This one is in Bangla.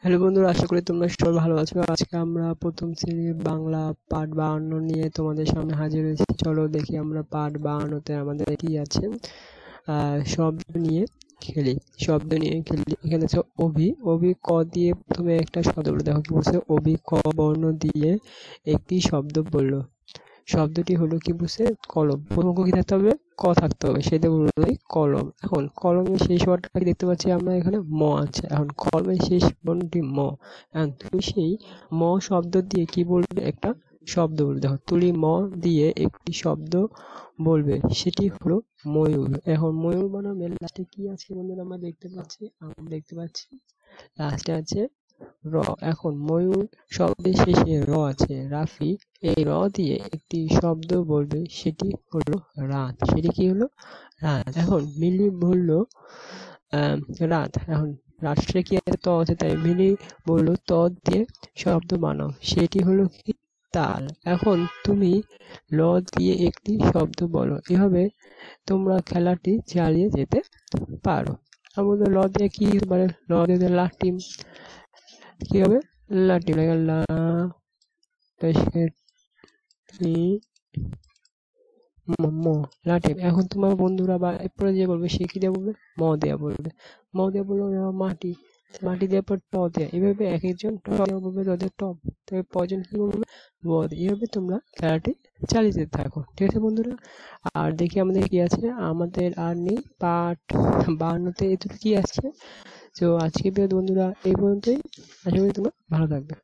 হ্যালো বন্ধুরা, আশা করি তোমরা সবাই ভালো আছো। আজকে আমরা প্রথম শ্রেণীর বাংলা পাঠ 52 নিয়ে তোমাদের সামনে হাজির হয়েছি। চলো দেখি আমরা পাঠ 52-তে আমাদের কি আছে। শব্দ নিয়ে খেলি। এখানে আছে অভি। অভি ক দিয়ে প্রথমে একটা শব্দ বলে, দেখো কি বলছে, অভি ক বর্ণ দিয়ে একটি শব্দ বললো। শব্দটি হলো কি বলছে, কলম। প্রথম কি থাকতে হবে, ক থাকতে হবে, সেটা বললো কলম। এখন কলমের শেষ ওয়ার্ডটা দেখতে পাচ্ছি আমরা এখানে ম আছে। এখন কলমের শেষ বর্ণটি ম। এখন তুমি সেই ম শব্দ দিয়ে কি বলবে, একটা শব্দ বলবে। দেখো, তুলি ম দিয়ে একটি শব্দ বলবে, সেটি হলো ময়ূর। এখন ময়ূর বানামের লাস্টে কি আছে বন্ধুরা, আমরা দেখতে পাচ্ছি লাস্টে আছে র। এখন ময়ূর শব্দের শেষে র আছে, রাফি। এই র দিয়ে একটি শব্দ বলবে, সেটি হলো রাত। সেটি কি হলো, রাত। এখন মিলি বলল রাত। এখন রাষ্ট্রে কি আছে, ত আছে, তাই মিলি বলল ত দিয়ে শব্দ বানাও, সেটি হলো কি, তাল। এখন তুমি ল দিয়ে একটি শব্দ বলো। এভাবে তোমরা খেলাটি চালিয়ে যেতে পারো। আমাদের ল দিয়ে কি হতে পারে, ল দিয়ে লাটিম। কি হবে, লাটিম। লা লাটিম। এখন তোমার বন্ধুরা বা এরপরে যে বলবে, সে কি দিয়ে বলবে, ম দেয়া বলবে। ম দিয়ে বললো মাটি, মাটি দেওয়ার পর ট দেয়া। এভাবে এক একজন ট দেওয়া বলবে, তাদের টপ। তবে পরজন কি বলবে, ব। এভাবে তোমরা খেলাটি চালিয়ে যেতে থাকো, ঠিক আছে বন্ধুরা। আর দেখি আমাদের কি আছে, আমাদের আর নেই পাঠ 52-তে এটুকু কি আসছে। তো আজকে বন্ধুরা এই পর্যন্তই। আশা করি তোমরা ভালো থাকবে।